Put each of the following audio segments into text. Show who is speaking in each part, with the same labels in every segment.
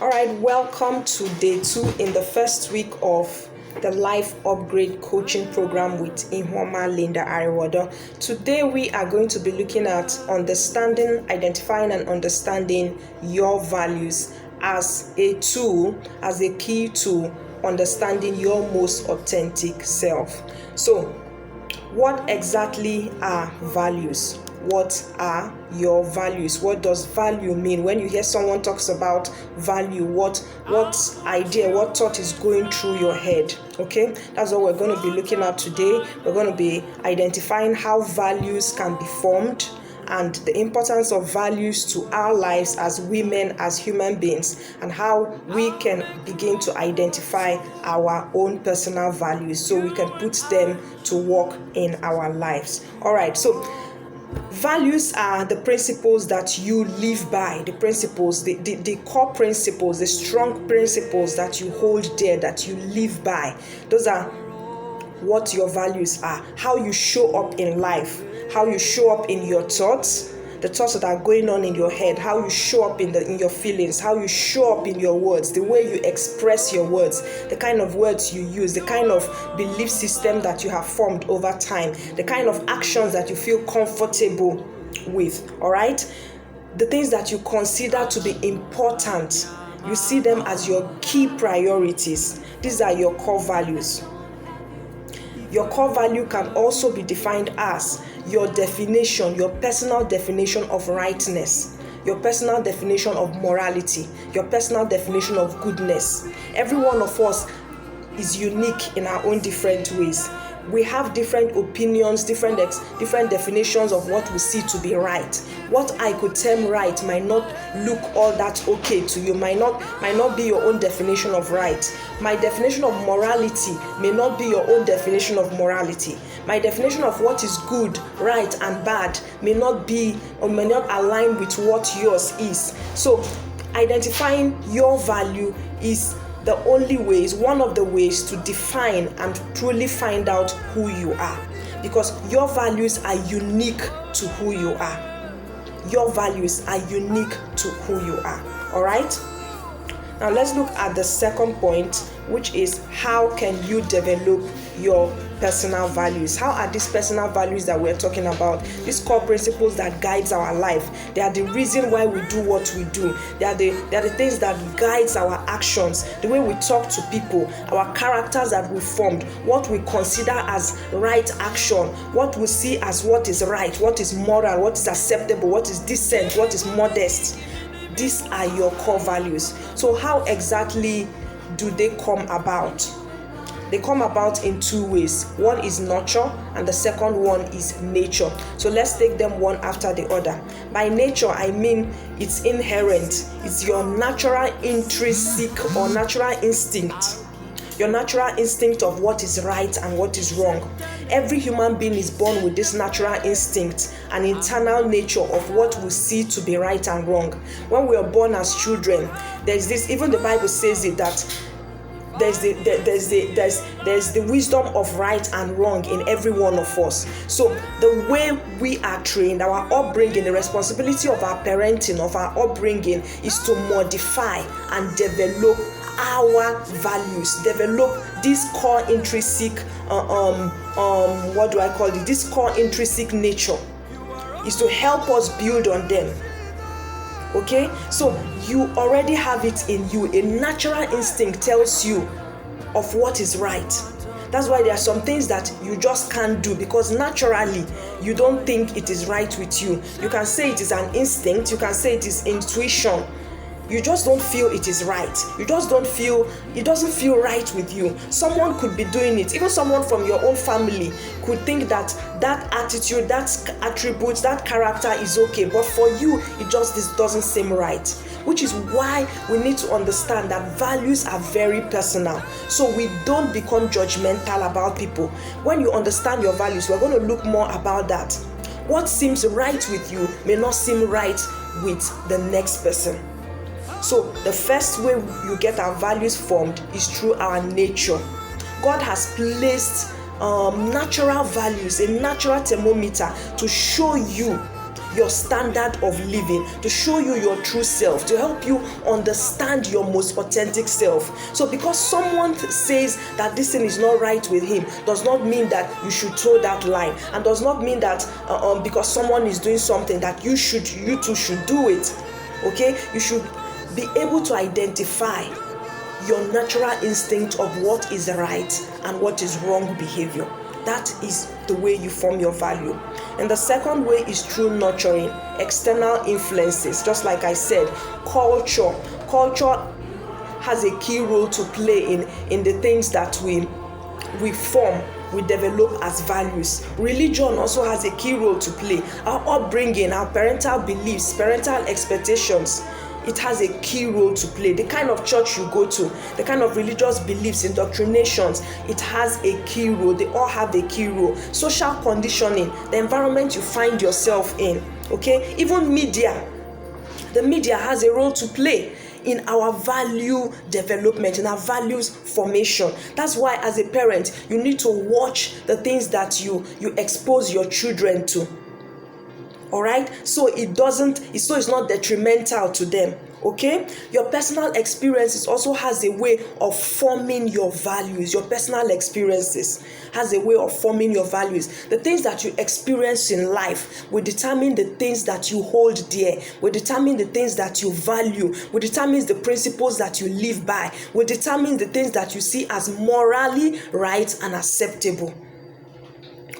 Speaker 1: All right, welcome to day 2 in the first week of the Life Upgrade Coaching Program with Ihoma Linda Ariwado. Today we are going to be looking at identifying and understanding your values as a tool, as a key to understanding your most authentic self. So, what exactly are values? What are your values? What does value mean? When you hear someone talks about value, what idea, what thought is going through your head? Okay, that's what we're going to be looking at today. We're going to be identifying how values can be formed and the importance of values to our lives as women, as human beings, and how we can begin to identify our own personal values so we can put them to work in our lives. All right, so values are the principles that you live by, the principles, the core principles, the strong principles that you hold dear, that you live by. Those are what your values are, how you show up in life, how you show up in your thoughts, the thoughts that are going on in your head, how you show up in your feelings, how you show up in your words, the way you express your words, the kind of words you use, the kind of belief system that you have formed over time, the kind of actions that you feel comfortable with. All right, the things that you consider to be important, you see them as your key priorities. These are your core values. Your core value can also be defined as your definition, your personal definition of rightness, your personal definition of morality, your personal definition of goodness. Every one of us is unique in our own different ways. We have different opinions, different definitions of what we see to be right. What I could term right might not look all that okay to you, might not be your own definition of right. My definition of morality may not be your own definition of morality. My definition of what is good, right, and bad may not align with what yours is. So, identifying your value is one of the ways to define and truly find out who you are, because your values are unique to who you are. Your values are unique to who you are. All right? Now let's look at the second point, which is how can you develop your personal values? How are these personal values that we're talking about, these core principles that guides our life? They are the reason why we do what we do. They are the things that guides our actions, the way we talk to people, our characters that we formed, what we consider as right action, what we see as what is right, what is moral, what is acceptable, what is decent, what is modest. These are your core values. So how exactly do they come about? They come about in two ways. One is nurture and the second one is nature. So let's take them one after the other. By nature, I mean it's inherent. It's your natural intrinsic or natural instinct. Your natural instinct of what is right and what is wrong. Every human being is born with this natural instinct, an internal nature of what we see to be right and wrong. When we are born as children, there's this, even the Bible says it, that there's the wisdom of right and wrong in every one of us. So the way we are trained, our upbringing, the responsibility of our parenting, of our upbringing, is to modify and develop our values, develop this core intrinsic this core intrinsic nature, is to help us build on them. Okay, so you already have it in you. A natural instinct tells you of what is right. That's why there are some things that you just can't do, because naturally you don't think it is right with you. You can say it is an instinct, you can say it is intuition. You just don't feel it is right. You just don't feel, it doesn't feel right with you. Someone could be doing it. Even someone from your own family could think that attitude, that attribute, that character is okay. But for you, it just doesn't seem right. Which is why we need to understand that values are very personal. So we don't become judgmental about people. When you understand your values, we're going to look more about that. What seems right with you may not seem right with the next person. So the first way you get our values formed is through our nature. God has placed natural values, a natural thermometer to show you your standard of living, to show you your true self, to help you understand your most authentic self. So because someone says that this thing is not right with him does not mean that you should toe that line, and does not mean that because someone is doing something that you too should do it. Okay, you should be able to identify your natural instinct of what is right and what is wrong behavior. That is the way you form your value. And the second way is through nurturing external influences. Just like I said, culture has a key role to play in the things that we form, we develop as values. Religion also has a key role to play. Our upbringing, our parental beliefs, parental expectations, it has a key role to play. The kind of church you go to, the kind of religious beliefs, indoctrinations, it has a key role. They all have a key role. Social conditioning, the environment you find yourself in, okay? Even media, the media has a role to play in our value development, in our values formation. That's why as a parent, you need to watch the things that you expose your children to. All right, so it's not detrimental to them. Okay, your personal experiences also has a way of forming your values. Your personal experiences has a way of forming your values. The things that you experience in life will determine the things that you hold dear, will determine the things that you value, will determine the principles that you live by, will determine the things that you see as morally right and acceptable.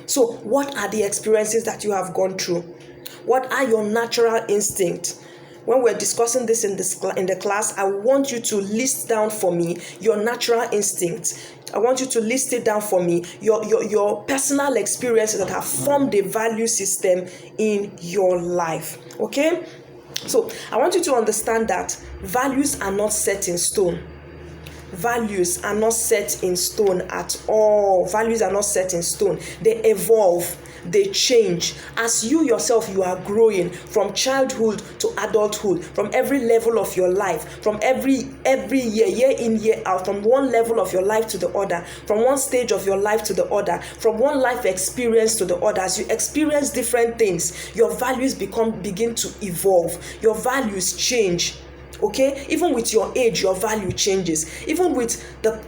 Speaker 1: So what are the experiences that you have gone through? What are your natural instincts? When we're discussing this in the class, I want you to list down for me your natural instincts. I want you to list it down for me, your personal experiences that have formed a value system in your life. Okay? So I want you to understand that values are not set in stone. Values are not set in stone at all. Values are not set in stone. They evolve. They change as you yourself, you are growing from childhood to adulthood, from every level of your life, from every year in, year out, from one level of your life to the other, from one stage of your life to the other, from one life experience to the other. As you experience different things, your values begin to evolve. Your values change. Okay, even with your age, your value changes. Even with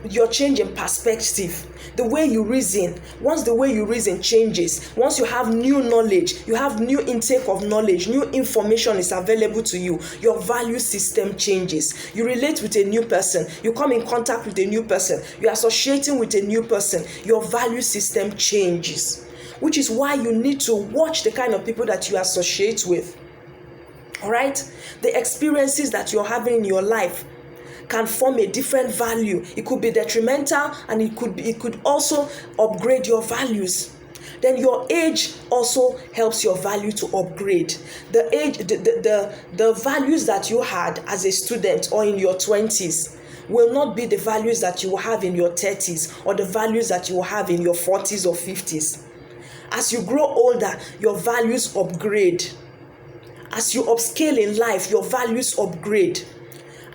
Speaker 1: your change in perspective, the way you reason, once the way you reason changes, once you have new knowledge, you have new intake of knowledge, new information is available to you, your value system changes. You relate with a new person, you come in contact with a new person, you're associating with a new person, your value system changes. Which is why you need to watch the kind of people that you associate with. All right, the experiences that you're having in your life can form a different value. It could be detrimental, and it could also upgrade your values. Then your age also helps your value to upgrade. The age, the values that you had as a student or in your 20s will not be the values that you will have in your 30s or the values that you will have in your 40s or 50s. As you grow older, your values upgrade. As you upscale in life, your values upgrade.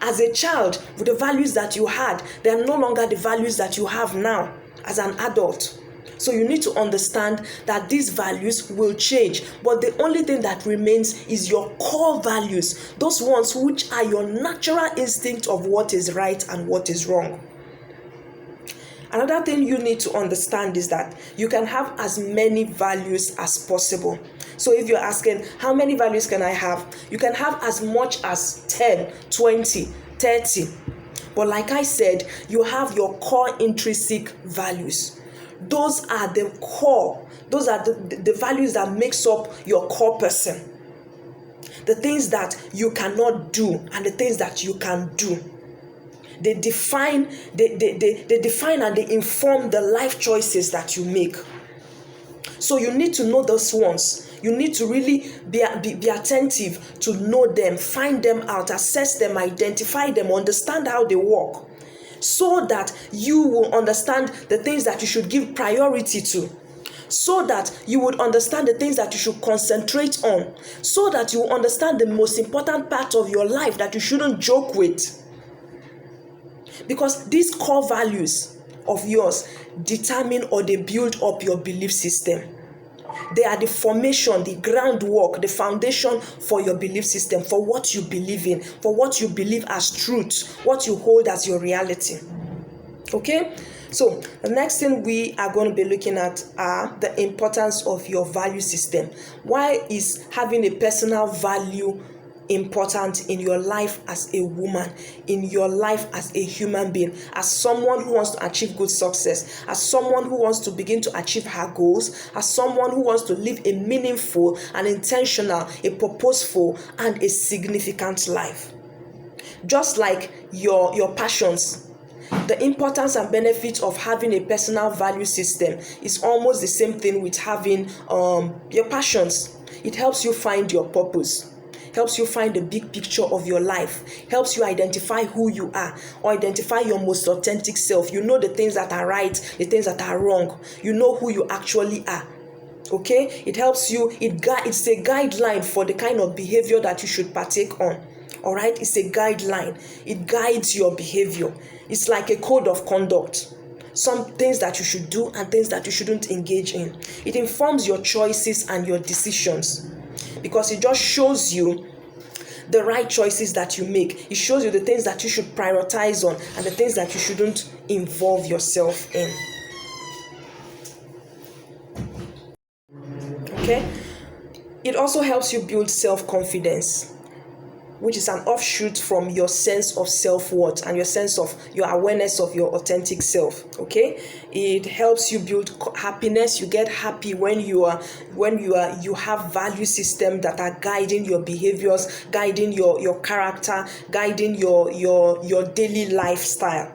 Speaker 1: As a child, with the values that you had, they are no longer the values that you have now as an adult. So you need to understand that these values will change, but the only thing that remains is your core values, those ones which are your natural instinct of what is right and what is wrong. Another thing you need to understand is that you can have as many values as possible. So if you're asking, how many values can I have? You can have as much as 10, 20, 30. But like I said, you have your core intrinsic values. Those are the core. Those are the values that makes up your core person. The things that you cannot do and the things that you can do. They define and they inform the life choices that you make. So you need to know those ones. You need to really be attentive to know them, find them out, assess them, identify them, understand how they work, so that you will understand the things that you should give priority to, so that you would understand the things that you should concentrate on, so that you will understand the most important part of your life that you shouldn't joke with. Because these core values of yours determine or they build up your belief system. They are the formation, the groundwork, the foundation for your belief system, for what you believe in, for what you believe as truth, what you hold as your reality. Okay? So the next thing we are going to be looking at are the importance of your value system. Why is having a personal value important in your life as a woman, in your life as a human being, as someone who wants to achieve good success, as someone who wants to begin to achieve her goals, as someone who wants to live a meaningful and intentional, a purposeful and a significant life? Just like your passions, the importance and benefits of having a personal value system is almost the same thing with having your passions. It helps you find your purpose, helps you find the big picture of your life, helps you identify who you are, or identify your most authentic self. You know the things that are right, the things that are wrong. You know who you actually are. Okay? It helps you, it's a guideline for the kind of behavior that you should partake on. All right? It's a guideline. It guides your behavior. It's like a code of conduct. Some things that you should do and things that you shouldn't engage in. It informs your choices and your decisions, because it just shows you the right choices that you make. It shows you the things that you should prioritize on and the things that you shouldn't involve yourself in. Okay? It also helps you build self-confidence, which is an offshoot from your sense of self-worth and your sense of your awareness of your authentic self. Okay, it helps you build happiness. You get happy when you have value systems that are guiding your behaviors, guiding your character, guiding your daily lifestyle.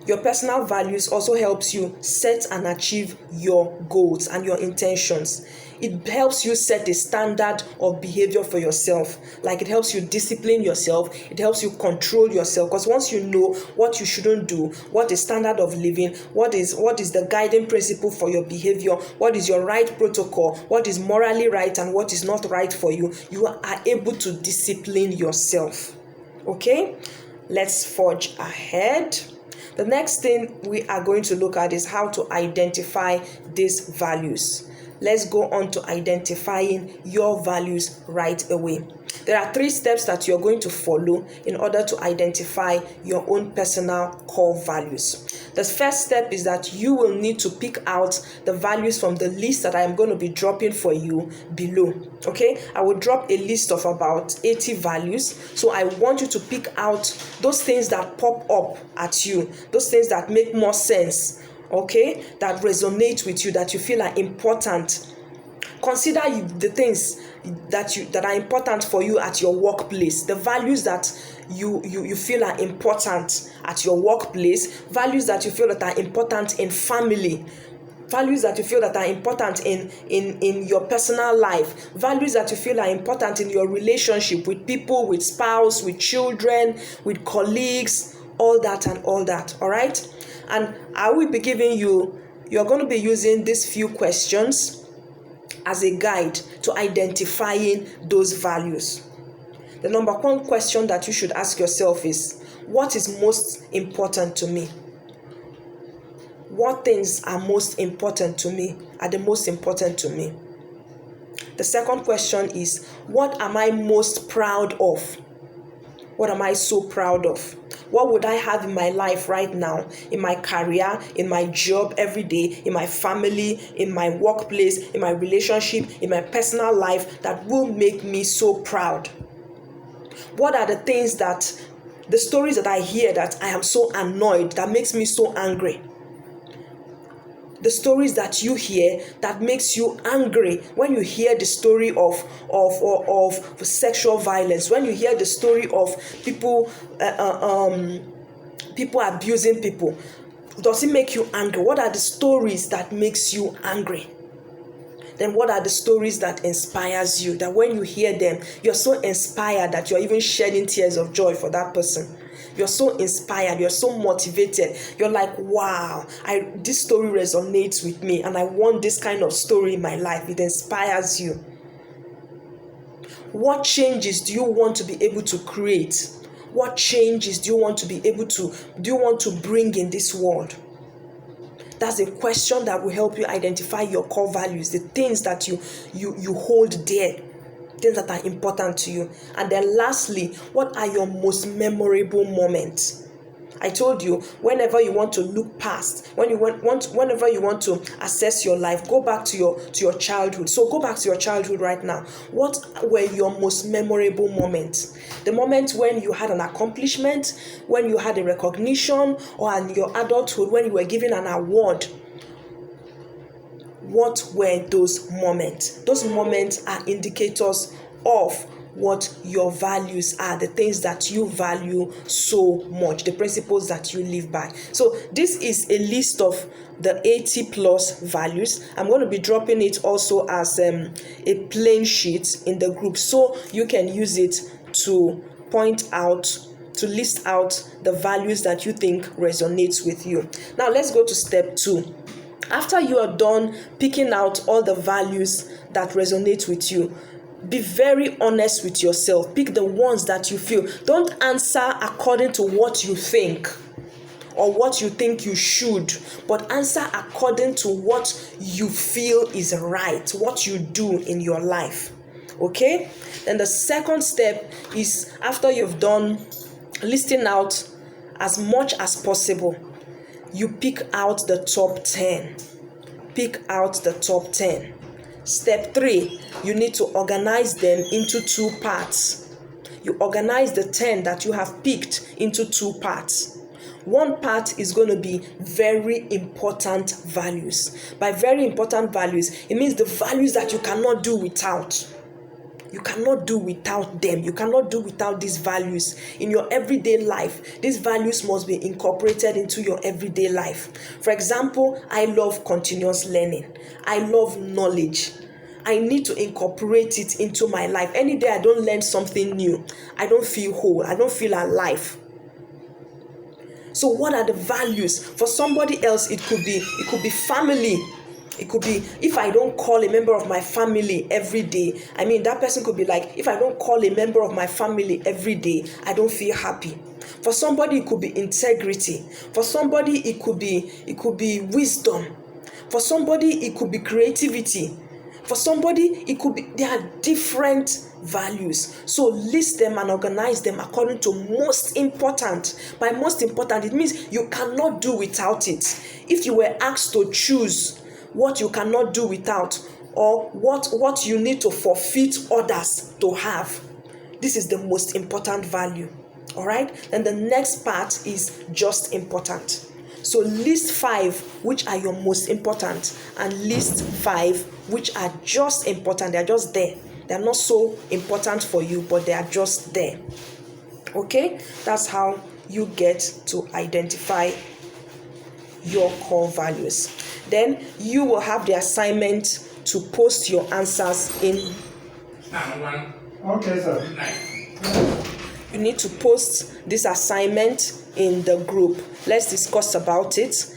Speaker 1: Your personal values also helps you set and achieve your goals and your intentions. It helps you set a standard of behavior for yourself. Like, it helps you discipline yourself. It helps you control yourself. Because once you know what you shouldn't do, what is standard of living, what is the guiding principle for your behavior, what is your right protocol, what is morally right and what is not right for you, you are able to discipline yourself. Okay? Let's forge ahead. The next thing we are going to look at is how to identify these values. Let's go on to identifying your values right away. There are 3 steps that you're going to follow in order to identify your own personal core values. The first step is that you will need to pick out the values from the list that I am going to be dropping for you below. Okay, I will drop a list of about 80 values. So I want you to pick out those things that pop up at you, those things that make more sense, okay, that resonate with you, that you feel are important. Consider the things that are important for you at your workplace, the values that you feel are important at your workplace, values that you feel that are important in family, values that you feel that are important in your personal life, values that you feel are important in your relationship with people, with spouse, with children, with colleagues, all that. All right? And I will be giving you're going to be using these few questions as a guide to identifying those values. The number 1 question that you should ask yourself is, what is most important to me? What things are most important to me, are the most important to me? The second question is, what am I most proud of? What am I so proud of? What would I have in my life right now, in my career, in my job every day, in my family, in my workplace, in my relationship, in my personal life that will make me so proud? What are the things the stories that I hear that I am so annoyed, that makes me so angry? The stories that you hear that makes you angry, when you hear the story of sexual violence, when you hear the story of people abusing people, does it make you angry? What are the stories that makes you angry? Then what are the stories that inspires you, that when you hear them, you're so inspired that you're even shedding tears of joy for that person? You're so inspired, you're so motivated. You're like, wow, this story resonates with me and I want this kind of story in my life. It inspires you. What changes do you want to be able to create? What changes do you want to bring in this world? That's a question that will help you identify your core values, the things that you hold dear, things that are important to you. And then lastly, what are your most memorable moments? I told you, whenever you want to look past, whenever you want to assess your life, go back to your childhood. So go back to your childhood right now. What were your most memorable moments? The moment when you had an accomplishment, when you had a recognition, or in your adulthood when you were given an award. What were those moments? Those moments are indicators of what your values are, the things that you value so much, the principles that you live by. So this is a list of the 80 plus values. I'm going to be dropping it also as a plain sheet in the group, so you can use it to point out, to list out the values that you think resonates with you. Now let's go to step 2. After you are done picking out all the values that resonate with you, be very honest with yourself. Pick the ones that you feel. Don't answer according to what you think or what you think you should, but answer according to what you feel is right, what you do in your life. Okay? Then the second step is, after you've done listing out as much as possible, you pick out the top 10. Pick out the top 10. Step 3, you need to organize them into 2 parts. You organize the 10 that you have picked into 2 parts. One part is going to be very important values. By very important values, it means the values that you cannot do without. You cannot do without them. You cannot do without these values in your everyday life. These values must be incorporated into your everyday life. For example, I love continuous learning. I love knowledge. I need to incorporate it into my life. Any day I don't learn something new, I don't feel whole. I don't feel alive. So what are the values? For somebody else, it could be family. It could be, if I don't call a member of my family every day, that person could be like, if I don't call a member of my family every day, I don't feel happy. For somebody, it could be integrity. For somebody, it could be wisdom. For somebody, it could be creativity. For somebody, it could be, there are different values. So list them and organize them according to most important. By most important, it means you cannot do without it. If you were asked to choose what you cannot do without, or what you need to forfeit others to have, this is the most important value. All right? And the next part is just important. So list 5 which are your most important, and list 5 which are just important. They're just there. They're not so important for you, but they are just there. Okay? That's how you get to identify your core values. Then you will have the assignment to post your answers in.
Speaker 2: Okay, sir.
Speaker 1: You need to post this assignment in the group. Let's discuss about it.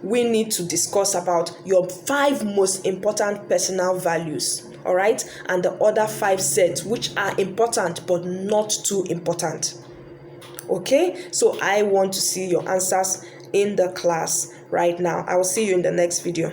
Speaker 1: We need to discuss about your 5 most important personal values. All right? And the other 5 sets which are important but not too important. Okay? So I want to see your answers in the class right now. I will see you in the next video.